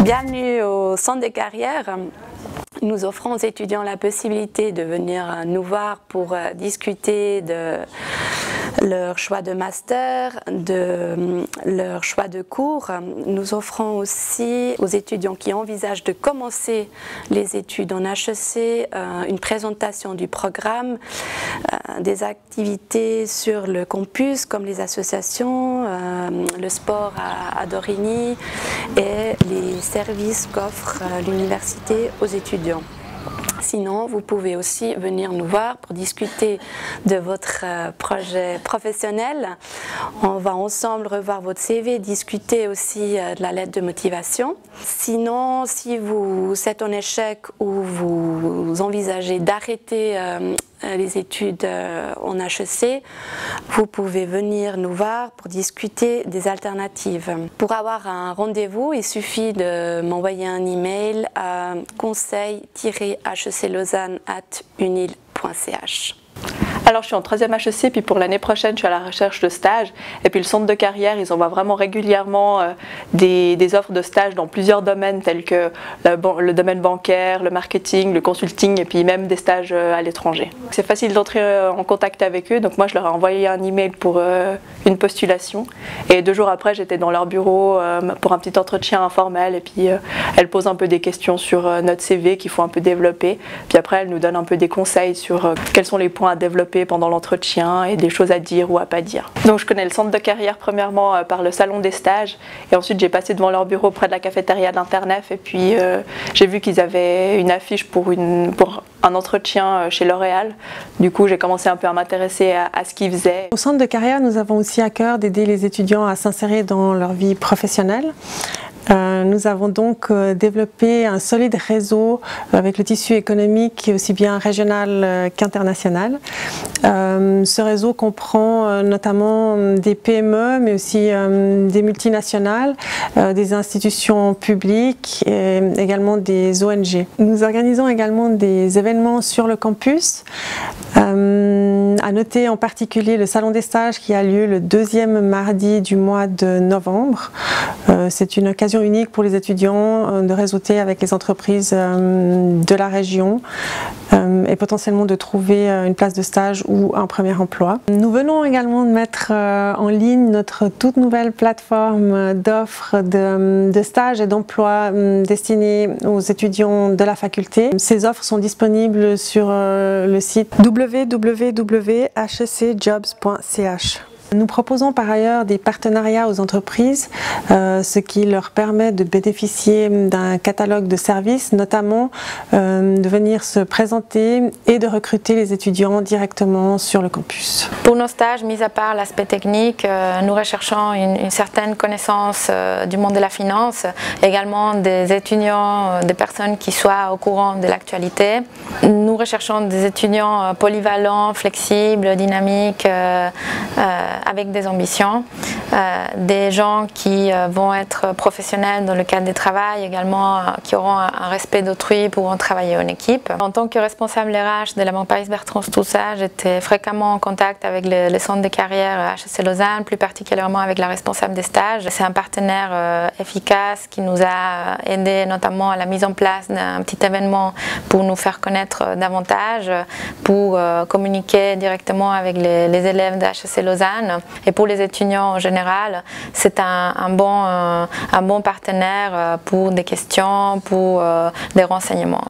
Bienvenue au Centre des carrières. Nous offrons aux étudiants la possibilité de venir nous voir pour discuter de leur choix de master, de leur choix de cours. Nous offrons aussi aux étudiants qui envisagent de commencer les études en HEC une présentation du programme, des activités sur le campus comme les associations, le sport à Dorigny et les services qu'offre l'université aux étudiants. Sinon, vous pouvez aussi venir nous voir pour discuter de votre projet professionnel. On va ensemble revoir votre CV, discuter aussi de la lettre de motivation. Sinon, si vous êtes en échec ou vous envisagez d'arrêter les études en HEC, vous pouvez venir nous voir pour discuter des alternatives. Pour avoir un rendez-vous, il suffit de m'envoyer un email à conseil-heclausanne@unil.ch. Alors je suis en 3e HEC, puis pour l'année prochaine je suis à la recherche de stage. Et puis le centre de carrière, ils envoient vraiment régulièrement des offres de stage dans plusieurs domaines tels que le domaine bancaire, le marketing, le consulting et puis même des stages à l'étranger. C'est facile d'entrer en contact avec eux, donc moi je leur ai envoyé un email pour une postulation. Et 2 jours après j'étais dans leur bureau pour un petit entretien informel et puis elles posent un peu des questions sur notre CV qu'il faut un peu développer. Puis après elles nous donnent un peu des conseils sur quels sont les points à développer pendant l'entretien et des choses à dire ou à pas dire. Donc je connais le centre de carrière premièrement par le salon des stages et ensuite j'ai passé devant leur bureau près de la cafétéria d'Internef et puis j'ai vu qu'ils avaient une affiche pour un entretien chez L'Oréal. Du coup j'ai commencé un peu à m'intéresser à ce qu'ils faisaient. Au centre de carrière, nous avons aussi à cœur d'aider les étudiants à s'insérer dans leur vie professionnelle. Nous avons donc développé un solide réseau avec le tissu économique aussi bien régional qu'international. Ce réseau comprend notamment des PME mais aussi des multinationales, des institutions publiques et également des ONG. Nous organisons également des événements sur le campus. À noter en particulier le salon des stages qui a lieu le 2e mardi du mois de novembre. C'est une occasion unique pour les étudiants de réseauter avec les entreprises de la région et potentiellement de trouver une place de stage ou un premier emploi. Nous venons également de mettre en ligne notre toute nouvelle plateforme d'offres de stages et d'emploi destinée aux étudiants de la faculté. Ces offres sont disponibles sur le site www.hecjobs.ch. Nous proposons par ailleurs des partenariats aux entreprises, ce qui leur permet de bénéficier d'un catalogue de services, notamment de venir se présenter et de recruter les étudiants directement sur le campus. Pour nos stages, mis à part l'aspect technique, nous recherchons une certaine connaissance du monde de la finance, également des étudiants, des personnes qui soient au courant de l'actualité. Nous recherchons des étudiants polyvalents, flexibles, dynamiques, avec des ambitions, des gens qui vont être professionnels dans le cadre du travail, également qui auront un respect d'autrui, pourront travailler en équipe. En tant que responsable RH de la Banque Paris Bertrand Stoussa, j'étais fréquemment en contact avec le centre de carrière HEC Lausanne, plus particulièrement avec la responsable des stages. C'est un partenaire efficace qui nous a aidé notamment à la mise en place d'un petit événement pour nous faire connaître davantage, pour communiquer directement avec les élèves de HEC Lausanne. Et pour les étudiants en général, c'est un bon partenaire pour des questions, pour des renseignements.